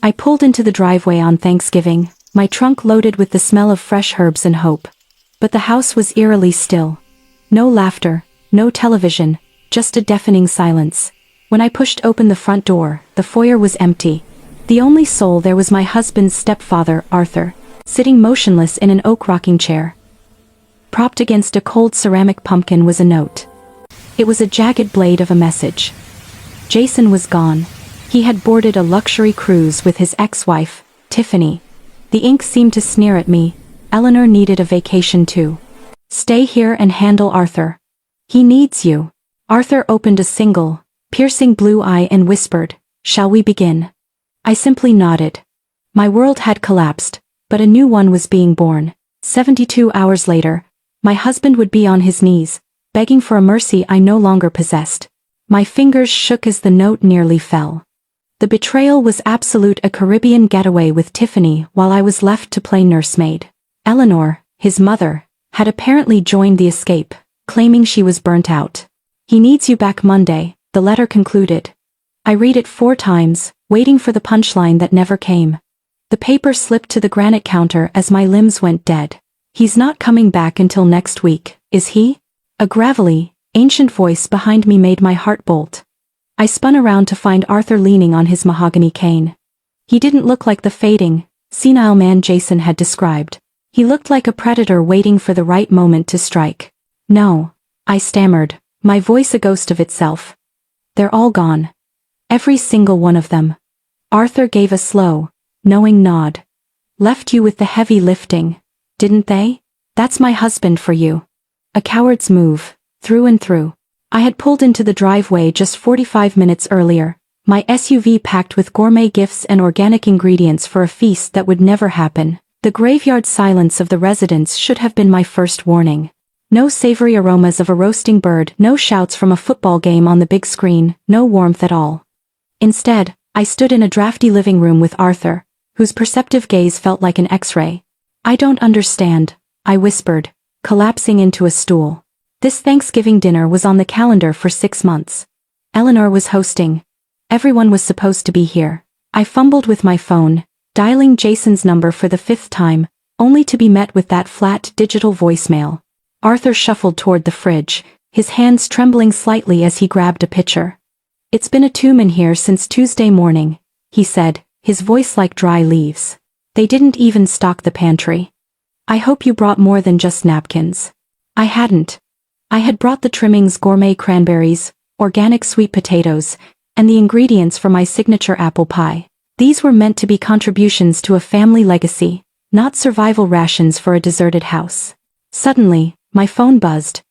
I pulled into the driveway on Thanksgiving, my trunk loaded with the smell of fresh herbs and hope. But the house was eerily still. No laughter, no television, just a deafening silence. When I pushed open the front door, the foyer was empty. The only soul there was my husband's stepfather, Arthur, sitting motionless in an oak rocking chair. Propped against a cold ceramic pumpkin was a note. It was a jagged blade of a message. Jason was gone. He had boarded a luxury cruise with his ex-wife, Tiffany. The ink seemed to sneer at me. Eleanor needed a vacation too. Stay here and handle Arthur. He needs you. Arthur opened a single, piercing blue eye and whispered, "Shall we begin?" I simply nodded. My world had collapsed, but a new one was being born. 72 hours later, my husband would be on his knees, begging for a mercy I no longer possessed. My fingers shook as the note nearly fell. The betrayal was absolute, a Caribbean getaway with Tiffany while I was left to play nursemaid. Eleanor, his mother, had apparently joined the escape, claiming she was burnt out. "He needs you back Monday," the letter concluded. I read it 4 times, waiting for the punchline that never came. The paper slipped to the granite counter as my limbs went dead. "He's not coming back until next week, is he?" A gravelly, ancient voice behind me made my heart bolt. I spun around to find Arthur leaning on his mahogany cane. He didn't look like the fading, senile man Jason had described. He looked like a predator waiting for the right moment to strike. "No," I stammered, my voice a ghost of itself. "They're all gone. Every single one of them." Arthur gave a slow, knowing nod. "Left you with the heavy lifting, didn't they? That's my husband for you." A coward's move, through and through. I had pulled into the driveway just 45 minutes earlier, my SUV packed with gourmet gifts and organic ingredients for a feast that would never happen. The graveyard silence of the residence should have been my first warning. No savory aromas of a roasting bird, no shouts from a football game on the big screen, no warmth at all. Instead, I stood in a drafty living room with Arthur, whose perceptive gaze felt like an X-ray. "I don't understand," I whispered, collapsing into a stool. This Thanksgiving dinner was on the calendar for 6 months. Eleanor was hosting. Everyone was supposed to be here. I fumbled with my phone, dialing Jason's number for the 5th time, only to be met with that flat digital voicemail. Arthur shuffled toward the fridge, his hands trembling slightly as he grabbed a pitcher. "It's been a tomb in here since Tuesday morning," he said, his voice like dry leaves. "They didn't even stock the pantry. I hope you brought more than just napkins." I hadn't. I had brought the trimmings, gourmet cranberries, organic sweet potatoes, and the ingredients for my signature apple pie. These were meant to be contributions to a family legacy, not survival rations for a deserted house. Suddenly, my phone buzzed.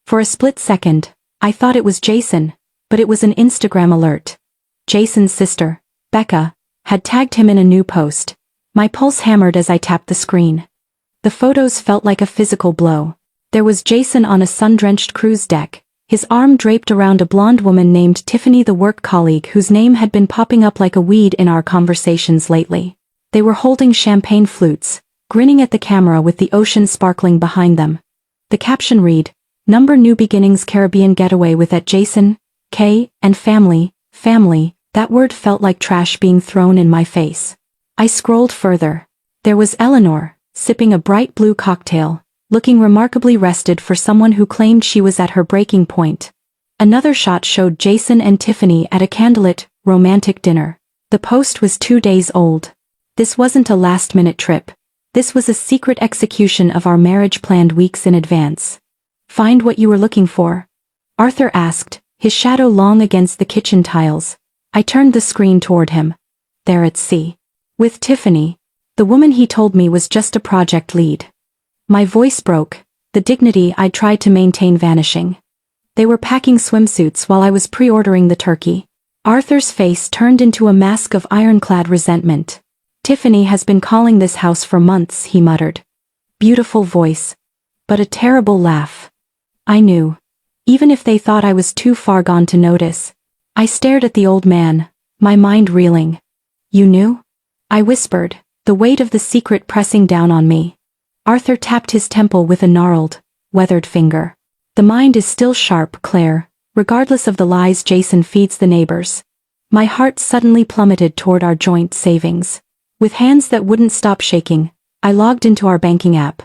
For a split second, I thought it was Jason, but it was an Instagram alert. Jason's sister, Becca, had tagged him in a new post. My pulse hammered as I tapped the screen. The photos felt like a physical blow. There was Jason on a sun-drenched cruise deck, his arm draped around a blonde woman named Tiffany, the work colleague whose name had been popping up like a weed in our conversations lately. They were holding champagne flutes, grinning at the camera with the ocean sparkling behind them. The caption read, "Number New Beginnings Caribbean Getaway with at Jason, K, and family." That word felt like trash being thrown in my face. I scrolled further. There was Eleanor, sipping a bright blue cocktail, looking remarkably rested for someone who claimed she was at her breaking point. Another shot showed Jason and Tiffany at a candlelit, romantic dinner. The post was 2 days old. This wasn't a last-minute trip. This was a secret execution of our marriage planned weeks in advance. "Find what you were looking for?" Arthur asked, his shadow long against the kitchen tiles. I turned the screen toward him. There at sea. With Tiffany. The woman he told me was just a project lead. My voice broke, the dignity I'd tried to maintain vanishing. They were packing swimsuits while I was pre-ordering the turkey. Arthur's face turned into a mask of ironclad resentment. "Tiffany has been calling this house for months," he muttered. Beautiful voice. But a terrible laugh. I knew. Even if they thought I was too far gone to notice. I stared at the old man, my mind reeling. "You knew?" I whispered, the weight of the secret pressing down on me. Arthur tapped his temple with a gnarled, weathered finger. "The mind is still sharp, Claire, regardless of the lies Jason feeds the neighbors. My heart suddenly plummeted toward our joint savings. With hands that wouldn't stop shaking, I logged into our banking app.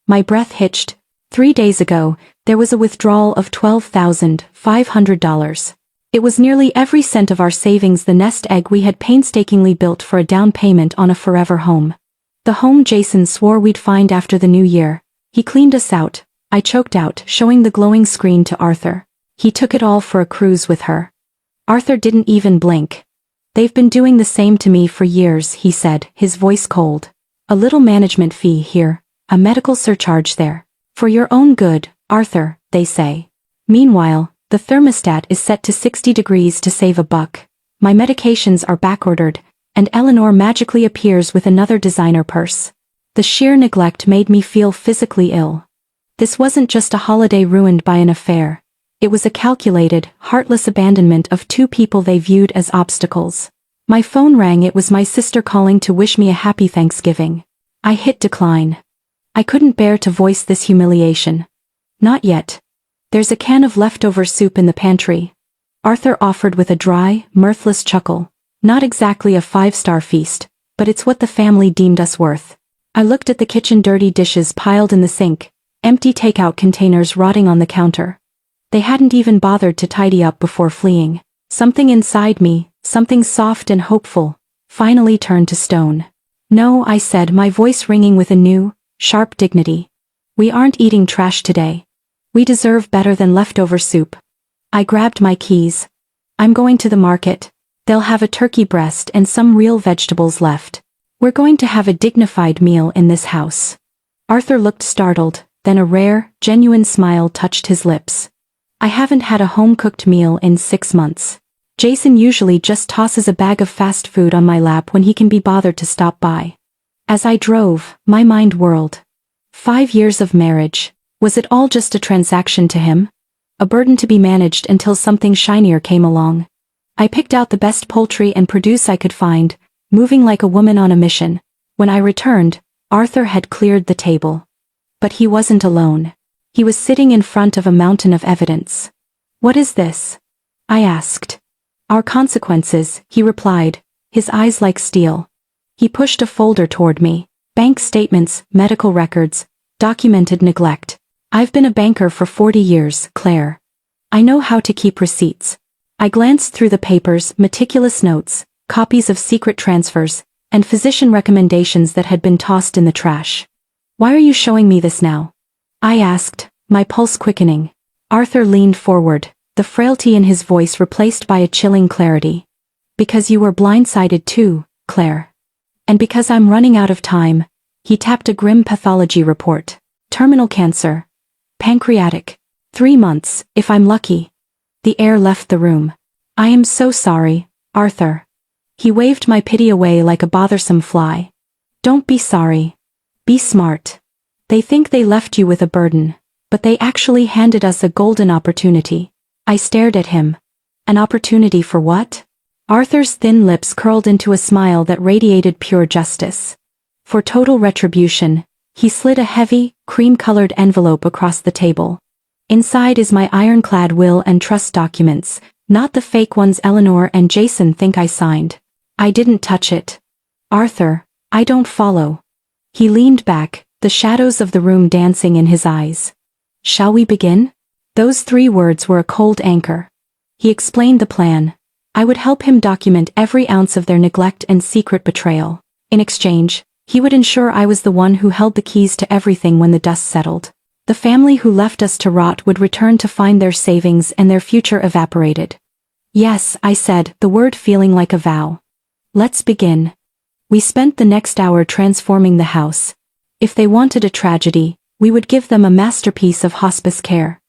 My breath hitched. 3 days ago, there was a withdrawal of $12,500. It was nearly every cent of our savings, the nest egg we had painstakingly built for a down payment on a forever home. The home Jason swore we'd find after the new year. He cleaned us out, I choked out, showing the glowing screen to Arthur. He took it all for a cruise with her. Arthur didn't even blink. They've been doing the same to me for years, he said, his voice cold. A little management fee here, a medical surcharge there. For your own good, Arthur, they say. Meanwhile, the thermostat is set to 60 degrees to save a buck. My medications are backordered, and Eleanor magically appears with another designer purse. The sheer neglect made me feel physically ill. This wasn't just a holiday ruined by an affair. It was a calculated, heartless abandonment of two people they viewed as obstacles. My phone rang. It was my sister calling to wish me a happy Thanksgiving. I hit decline. I couldn't bear to voice this humiliation. Not yet. There's a can of leftover soup in the pantry. Arthur offered with a dry, mirthless chuckle. Not exactly a 5-star feast, but it's what the family deemed us worth. I looked at the kitchen, dirty dishes piled in the sink, empty takeout containers rotting on the counter. They hadn't even bothered to tidy up before fleeing. Something inside me, something soft and hopeful, finally turned to stone. No, I said, my voice ringing with a new, sharp dignity. We aren't eating trash today. We deserve better than leftover soup. I grabbed my keys. I'm going to the market. They'll have a turkey breast and some real vegetables left. We're going to have a dignified meal in this house. Arthur looked startled, then a rare, genuine smile touched his lips. I haven't had a home-cooked meal in 6 months. Jason usually just tosses a bag of fast food on my lap when he can be bothered to stop by. As I drove, my mind whirled. 5 years of marriage. Was it all just a transaction to him? A burden to be managed until something shinier came along. I picked out the best poultry and produce I could find, moving like a woman on a mission. When I returned, Arthur had cleared the table. But he wasn't alone. He was sitting in front of a mountain of evidence. What is this? I asked. Our consequences, he replied, his eyes like steel. He pushed a folder toward me. Bank statements, medical records, documented neglect. I've been a banker for 40 years, Claire. I know how to keep receipts. I glanced through the papers, meticulous notes, copies of secret transfers, and physician recommendations that had been tossed in the trash. Why are you showing me this now? I asked, my pulse quickening. Arthur leaned forward, the frailty in his voice replaced by a chilling clarity. Because you were blindsided too, Claire. And because I'm running out of time. He tapped a grim pathology report. Terminal cancer. Pancreatic. 3 months, if I'm lucky. The air left the room. I am so sorry, Arthur. He waved my pity away like a bothersome fly. Don't be sorry. Be smart. They think they left you with a burden, but they actually handed us a golden opportunity. I stared at him. An opportunity for what? Arthur's thin lips curled into a smile that radiated pure justice. For total retribution, he slid a heavy, cream-colored envelope across the table. Inside is my ironclad will and trust documents, not the fake ones Eleanor and Jason think I signed. I didn't touch it. Arthur, I don't follow. He leaned back, the shadows of the room dancing in his eyes. Shall we begin? Those 3 words were a cold anchor. He explained the plan. I would help him document every ounce of their neglect and secret betrayal. In exchange, he would ensure I was the one who held the keys to everything when the dust settled. The family who left us to rot would return to find their savings and their future evaporated. Yes, I said, the word feeling like a vow. Let's begin. We spent the next hour transforming the house. If they wanted a tragedy, we would give them a masterpiece of hospice care.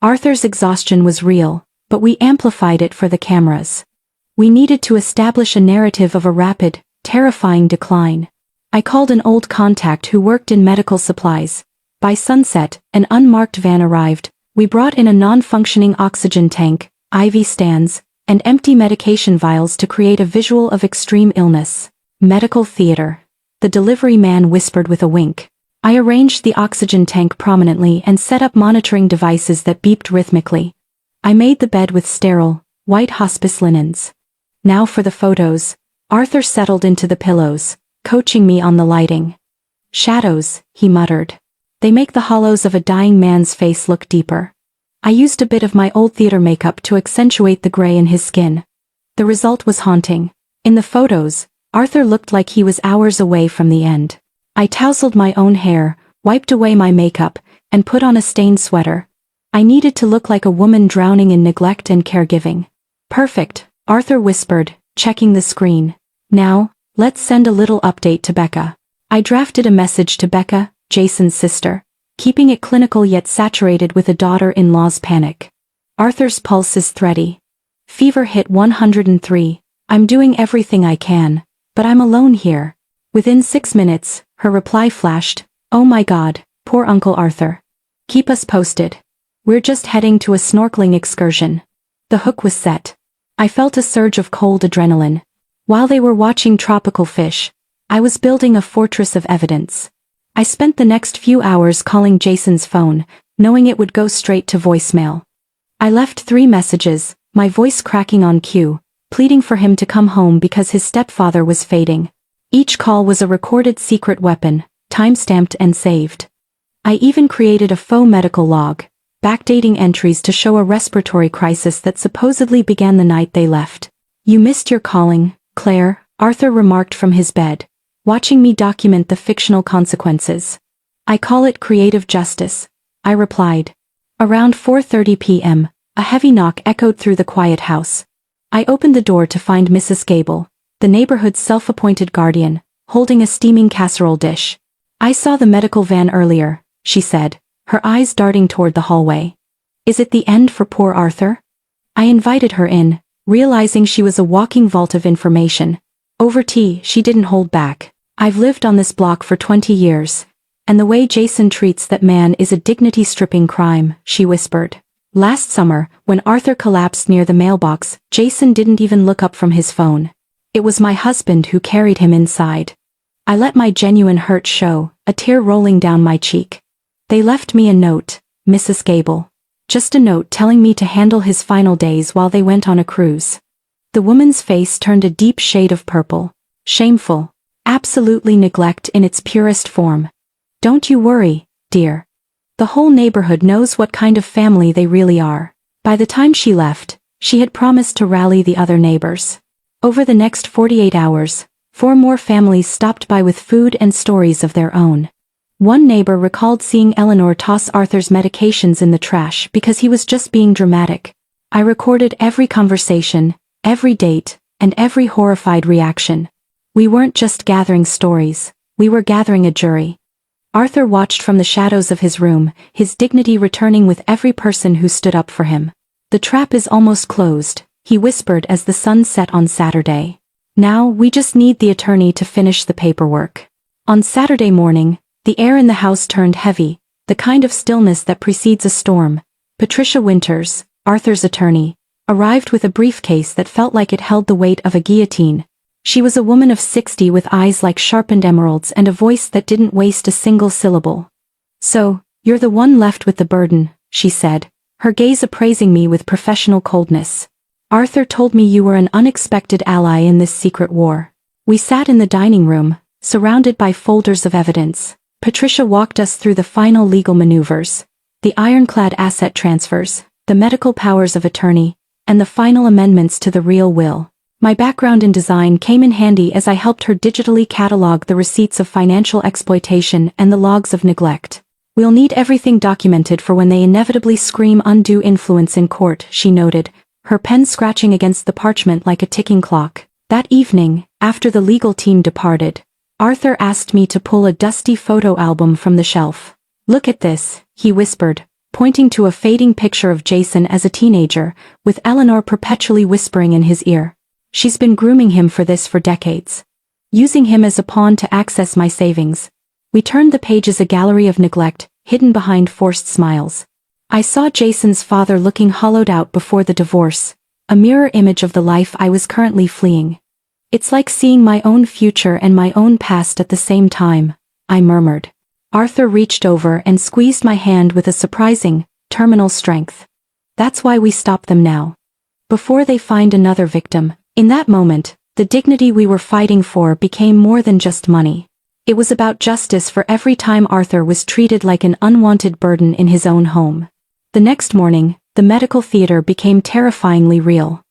Arthur's exhaustion was real, but we amplified it for the cameras. We needed to establish a narrative of a rapid, terrifying decline. I called an old contact who worked in medical supplies. By sunset, an unmarked van arrived. We brought in a non-functioning oxygen tank, IV stands, and empty medication vials to create a visual of extreme illness. Medical theater. The delivery man whispered with a wink. I arranged the oxygen tank prominently and set up monitoring devices that beeped rhythmically. I made the bed with sterile, white hospice linens. Now for the photos. Arthur settled into the pillows, coaching me on the lighting. Shadows, he muttered. They make the hollows of a dying man's face look deeper. I used a bit of my old theater makeup to accentuate the gray in his skin. The result was haunting. In the photos, Arthur looked like he was hours away from the end. I tousled my own hair, wiped away my makeup, and put on a stained sweater. I needed to look like a woman drowning in neglect and caregiving. Perfect, Arthur whispered, checking the screen. Now, let's send a little update to Becca. I drafted a message to Becca, Jason's sister, keeping it clinical yet saturated with a daughter-in-law's panic. Arthur's pulse is thready. Fever hit 103. I'm doing everything I can, but I'm alone here. Within 6 minutes, her reply flashed, "Oh my God, poor Uncle Arthur. Keep us posted. We're just heading to a snorkeling excursion." The hook was set. I felt a surge of cold adrenaline. While they were watching tropical fish, I was building a fortress of evidence. I spent the next few hours calling Jason's phone, knowing it would go straight to voicemail. I left 3 messages, my voice cracking on cue, pleading for him to come home because his stepfather was fading. Each call was a recorded secret weapon, time-stamped and saved. I even created a faux medical log, backdating entries to show a respiratory crisis that supposedly began the night they left. "You missed your calling, Claire," Arthur remarked from his bed, watching me document the fictional consequences. "I call it creative justice," I replied. Around 4:30 p.m., a heavy knock echoed through the quiet house. I opened the door to find Mrs. Gable, the neighborhood's self-appointed guardian, holding a steaming casserole dish. "I saw the medical van earlier," she said, her eyes darting toward the hallway. "Is it the end for poor Arthur?" I invited her in, realizing she was a walking vault of information. Over tea, she didn't hold back. "I've lived on this block for 20 years, and the way Jason treats that man is a dignity-stripping crime," she whispered. "Last summer, when Arthur collapsed near the mailbox, Jason didn't even look up from his phone. It was my husband who carried him inside." I let my genuine hurt show, a tear rolling down my cheek. "They left me a note, Mrs. Gable. Just a note telling me to handle his final days while they went on a cruise." The woman's face turned a deep shade of purple. "Shameful. Absolutely neglect in its purest form. Don't you worry, dear. The whole neighborhood knows what kind of family they really are." By the time she left, she had promised to rally the other neighbors. Over the next 48 hours, 4 more families stopped by with food and stories of their own. One neighbor recalled seeing Eleanor toss Arthur's medications in the trash because he was just being dramatic. I recorded every conversation, every date, and every horrified reaction. We weren't just gathering stories, we were gathering a jury. Arthur watched from the shadows of his room, his dignity returning with every person who stood up for him. "The trap is almost closed," he whispered as the sun set on Saturday. "Now we just need the attorney to finish the paperwork." On Saturday morning, the air in the house turned heavy, the kind of stillness that precedes a storm. Patricia Winters, Arthur's attorney, arrived with a briefcase that felt like it held the weight of a guillotine. She was a woman of 60 with eyes like sharpened emeralds and a voice that didn't waste a single syllable. "So, you're the one left with the burden," she said, her gaze appraising me with professional coldness. "Arthur told me you were an unexpected ally in this secret war." We sat in the dining room, surrounded by folders of evidence. Patricia walked us through the final legal maneuvers, the ironclad asset transfers, the medical powers of attorney, and the final amendments to the real will. My background in design came in handy as I helped her digitally catalog the receipts of financial exploitation and the logs of neglect. "We'll need everything documented for when they inevitably scream undue influence in court," she noted, her pen scratching against the parchment like a ticking clock. That evening, after the legal team departed, Arthur asked me to pull a dusty photo album from the shelf. "Look at this," he whispered, pointing to a fading picture of Jason as a teenager, with Eleanor perpetually whispering in his ear. "She's been grooming him for this for decades. Using him as a pawn to access my savings." We turned the pages, a gallery of neglect, hidden behind forced smiles. I saw Jason's father looking hollowed out before the divorce, a mirror image of the life I was currently fleeing. "It's like seeing my own future and my own past at the same time," I murmured. Arthur reached over and squeezed my hand with a surprising, terminal strength. "That's why we stop them now. Before they find another victim, In that moment, the dignity we were fighting for became more than just money. It was about justice for every time Arthur was treated like an unwanted burden in his own home. The next morning, the medical theater became terrifyingly real.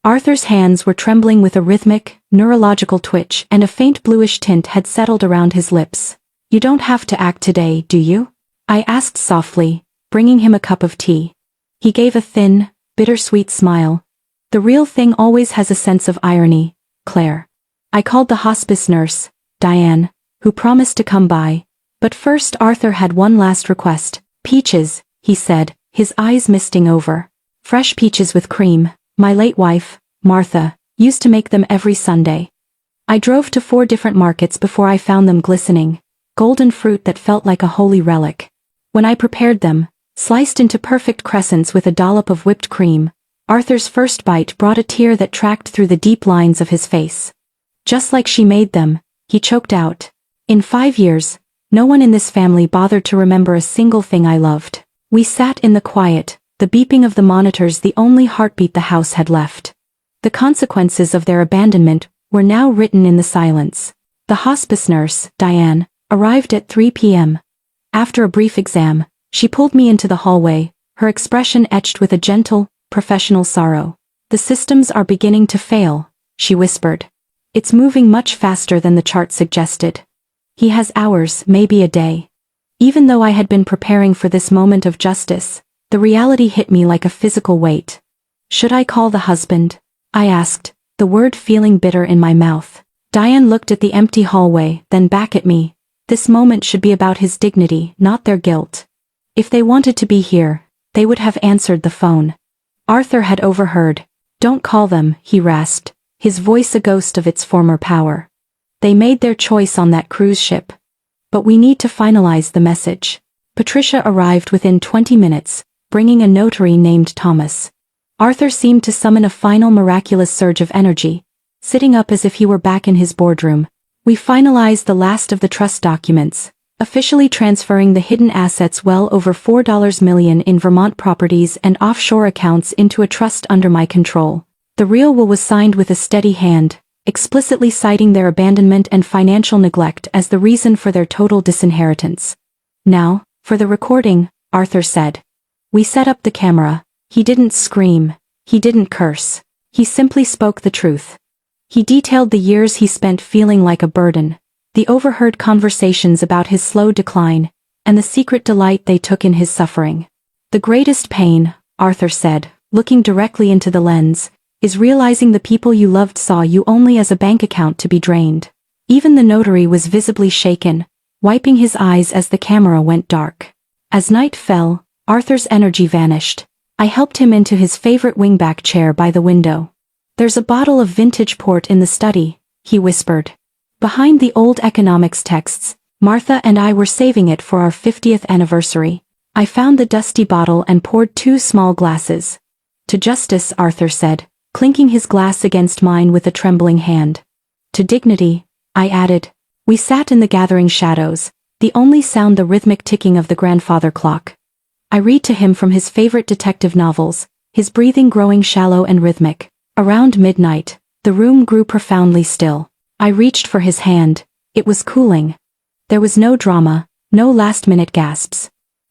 Arthur's hands were trembling with a rhythmic, neurological twitch, and a faint bluish tint had settled around his lips. "You don't have to act today, do you?" I asked softly, bringing him a cup of tea. He gave a thin, bittersweet smile. "The real thing always has a sense of irony, Claire." I called the hospice nurse, Diane, who promised to come by. But first Arthur had one last request. "Peaches," he said, his eyes misting over. "Fresh peaches with cream. My late wife, Martha, used to make them every Sunday." I drove to 4 different markets before I found them glistening, golden fruit that felt like a holy relic. When I prepared them, sliced into perfect crescents with a dollop of whipped cream, Arthur's first bite brought a tear that tracked through the deep lines of his face. "Just like she made them," he choked out. "In 5 years, no one in this family bothered to remember a single thing I loved." We sat in the quiet, the beeping of the monitors the only heartbeat the house had left. The consequences of their abandonment were now written in the silence. The hospice nurse, Diane, arrived at 3 p.m. After a brief exam, she pulled me into the hallway, her expression etched with a gentle, professional sorrow. "The systems are beginning to fail," she whispered. "It's moving much faster than the chart suggested. He has hours, maybe a day." Even though I had been preparing for this moment of justice, the reality hit me like a physical weight. "Should I call the husband?" I asked, the word feeling bitter in my mouth. Diane looked at the empty hallway, then back at me. This moment should be about his dignity, not their guilt. If they wanted to be here, they would have answered the phone. Arthur had overheard. "Don't call them," he rasped, his voice a ghost of its former power. "They made their choice on that cruise ship. But we need to finalize the message." Patricia arrived within 20 minutes, bringing a notary named Thomas. Arthur seemed to summon a final miraculous surge of energy, sitting up as if he were back in his boardroom. We finalized the last of the trust documents, officially transferring the hidden assets well over $4 million in Vermont properties and offshore accounts into a trust under my control. The real will was signed with a steady hand, explicitly citing their abandonment and financial neglect as the reason for their total disinheritance. "Now, for the recording," Arthur said. We set up the camera. He didn't scream. He didn't curse. He simply spoke the truth. He detailed the years he spent feeling like a burden, the overheard conversations about his slow decline, and the secret delight they took in his suffering. "The greatest pain," Arthur said, looking directly into the lens, "is realizing the people you loved saw you only as a bank account to be drained." Even the notary was visibly shaken, wiping his eyes as the camera went dark. As night fell, Arthur's energy vanished. I helped him into his favorite wingback chair by the window. "There's a bottle of vintage port in the study," he whispered. "Behind the old economics texts, Martha and I were saving it for our 50th anniversary." I found the dusty bottle and poured 2 small glasses. "To justice," Arthur said, clinking his glass against mine with a trembling hand. "To dignity," I added. We sat in the gathering shadows, the only sound the rhythmic ticking of the grandfather clock. I read to him from his favorite detective novels, his breathing growing shallow and rhythmic. Around midnight, the room grew profoundly still. I reached for his hand. It was cooling. There was no drama, no last-minute gasps.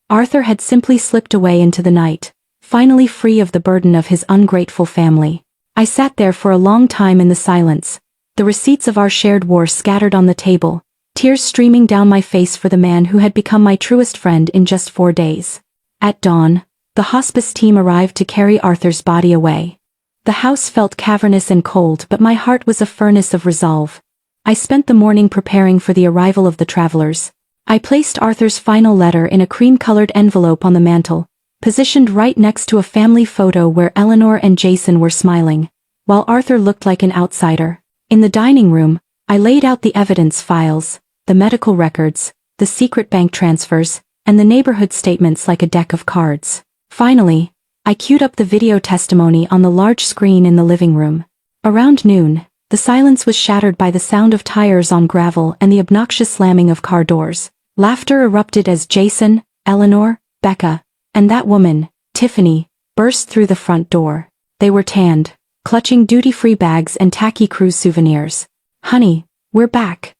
Arthur had simply slipped away into the night, finally free of the burden of his ungrateful family. I sat there for a long time in the silence, the receipts of our shared war scattered on the table, tears streaming down my face for the man who had become my truest friend in just 4 days. At dawn, the hospice team arrived to carry Arthur's body away. The house felt cavernous and cold, but my heart was a furnace of resolve. I spent the morning preparing for the arrival of the travelers. I placed Arthur's final letter in a cream-colored envelope on the mantel, positioned right next to a family photo where Eleanor and Jason were smiling, while Arthur looked like an outsider. In the dining room, I laid out the evidence files, the medical records, the secret bank transfers, and the neighborhood statements like a deck of cards. Finally, I queued up the video testimony on the large screen in the living room. Around noon, the silence was shattered by the sound of tires on gravel and the obnoxious slamming of car doors. Laughter erupted as Jason, Eleanor, Becca, and that woman, Tiffany, burst through the front door. They were tanned, clutching duty-free bags and tacky cruise souvenirs. "Honey, we're back.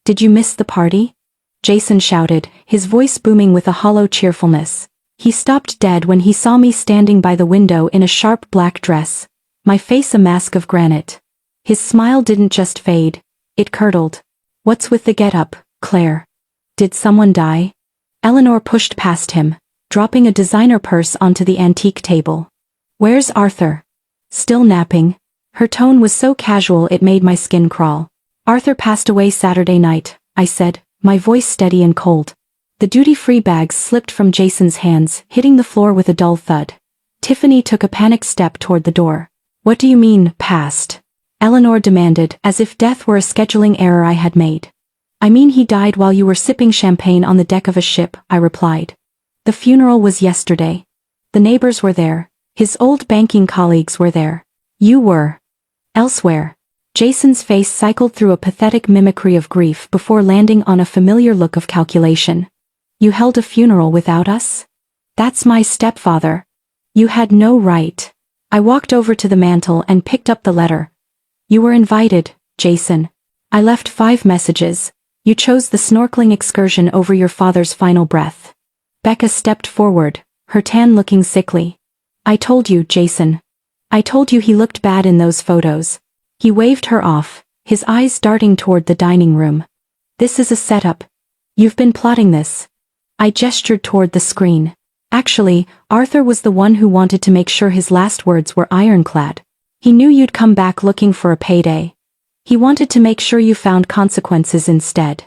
Did you miss the party?" Jason shouted, his voice booming with a hollow cheerfulness. He stopped dead when he saw me standing by the window in a sharp black dress, my face a mask of granite. His smile didn't just fade, it curdled. "What's with the get-up, Claire? Did someone die?" Eleanor pushed past him, dropping a designer purse onto the antique table. "Where's Arthur?" "Still napping." Her tone was so casual it made my skin crawl. "Arthur passed away Saturday night," I said, my voice steady and cold. The duty-free bags slipped from Jason's hands, hitting the floor with a dull thud. Tiffany took a panicked step toward the door. "What do you mean, passed?" Eleanor demanded, as if death were a scheduling error I had made. "I mean he died while you were sipping champagne on the deck of a ship," I replied. "The funeral was yesterday. The neighbors were there. His old banking colleagues were there. You were elsewhere." Jason's face cycled through a pathetic mimicry of grief before landing on a familiar look of calculation. "You held a funeral without us? That's my stepfather. You had no right." I walked over to the mantel and picked up the letter. "You were invited, Jason. I left 5 messages. You chose the snorkeling excursion over your father's final breath." Becca stepped forward, her tan looking sickly. "I told you, Jason. I told you he looked bad in those photos." He waved her off, his eyes darting toward the dining room. "This is a setup. You've been plotting this." I gestured toward the screen. "Actually, Arthur was the one who wanted to make sure his last words were ironclad. He knew you'd come back looking for a payday. He wanted to make sure you found consequences instead."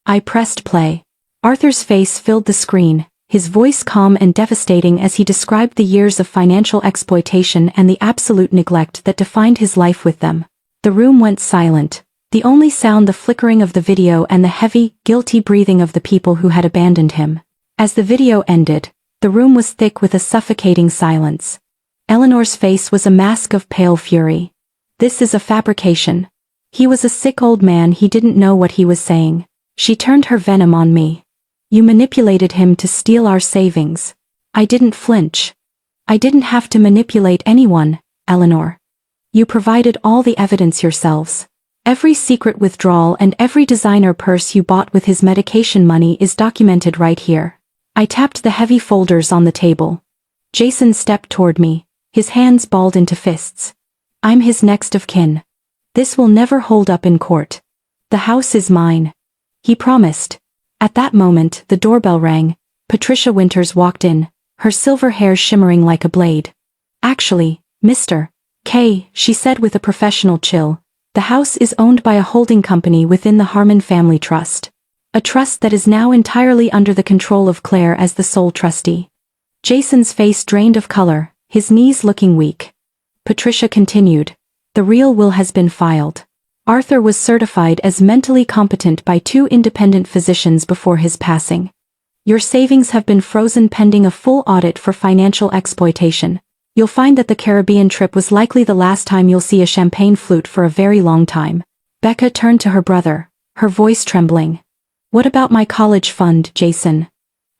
I pressed play. Arthur's face filled the screen, his voice calm and devastating as he described the years of financial exploitation and the absolute neglect that defined his life with them. The room went silent, the only sound the flickering of the video and the heavy, guilty breathing of the people who had abandoned him. As the video ended, the room was thick with a suffocating silence. Eleanor's face was a mask of pale fury. "This is a fabrication. He was a sick old man, he didn't know what he was saying." She turned her venom on me. "You manipulated him to steal our savings." I didn't flinch. "I didn't have to manipulate anyone, Eleanor. You provided all the evidence yourselves. Every secret withdrawal and every designer purse you bought with his medication money is documented right here." I tapped the heavy folders on the table. Jason stepped toward me, his hands balled into fists. "I'm his next of kin. This will never hold up in court. The house is mine," he promised. At that moment, the doorbell rang. Patricia Winters walked in, her silver hair shimmering like a blade. "Actually, Mr. K," she said with a professional chill, "the house is owned by a holding company within the Harmon Family Trust. A trust that is now entirely under the control of Claire as the sole trustee." Jason's face drained of color, his knees looking weak. Patricia continued, "The real will has been filed. Arthur was certified as mentally competent by 2 independent physicians before his passing. Your savings have been frozen pending a full audit for financial exploitation. You'll find that the Caribbean trip was likely the last time you'll see a champagne flute for a very long time." Becca turned to her brother, her voice trembling. "What about my college fund, Jason?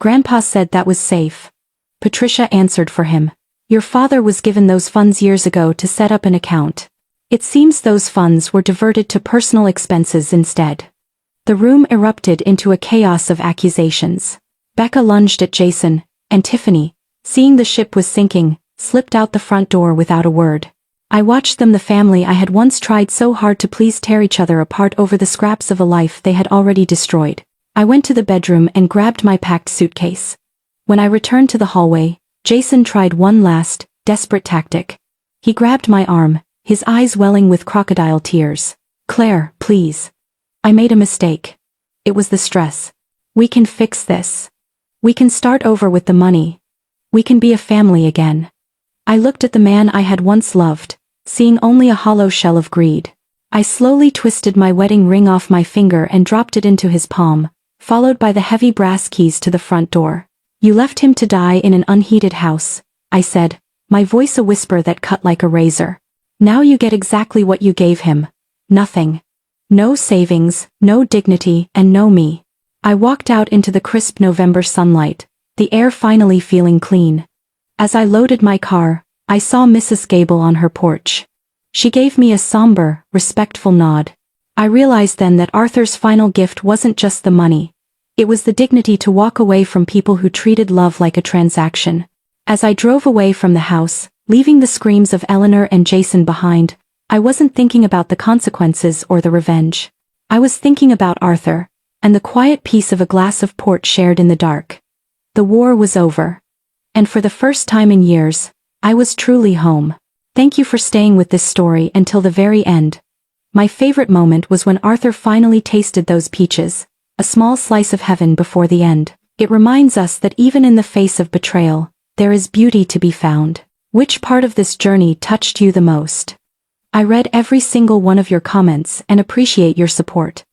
Grandpa said that was safe." Patricia answered for him. "Your father was given those funds years ago to set up an account. It seems those funds were diverted to personal expenses instead." The room erupted into a chaos of accusations. Becca lunged at Jason, and Tiffany, seeing the ship was sinking, slipped out the front door without a word. I watched them, the family I had once tried so hard to please, tear each other apart over the scraps of a life they had already destroyed. I went to the bedroom and grabbed my packed suitcase. When I returned to the hallway, Jason tried one last, desperate tactic. He grabbed my arm, his eyes welling with crocodile tears. "Claire, please. I made a mistake. It was the stress. We can fix this. We can start over with the money. We can be a family again." I looked at the man I had once loved, seeing only a hollow shell of greed. I slowly twisted my wedding ring off my finger and dropped it into his palm, followed by the heavy brass keys to the front door. "You left him to die in an unheated house," I said, my voice a whisper that cut like a razor. "Now you get exactly what you gave him. Nothing. No savings, no dignity, and no me." I walked out into the crisp November sunlight, the air finally feeling clean. As I loaded my car, I saw Mrs. Gable on her porch. She gave me a somber, respectful nod. I realized then that Arthur's final gift wasn't just the money. It was the dignity to walk away from people who treated love like a transaction. As I drove away from the house, leaving the screams of Eleanor and Jason behind, I wasn't thinking about the consequences or the revenge. I was thinking about Arthur, and the quiet peace of a glass of port shared in the dark. The war was over. And for the first time in years, I was truly home. Thank you for staying with this story until the very end. My favorite moment was when Arthur finally tasted those peaches, a small slice of heaven before the end. It reminds us that even in the face of betrayal, there is beauty to be found. Which part of this journey touched you the most? I read every single one of your comments and appreciate your support.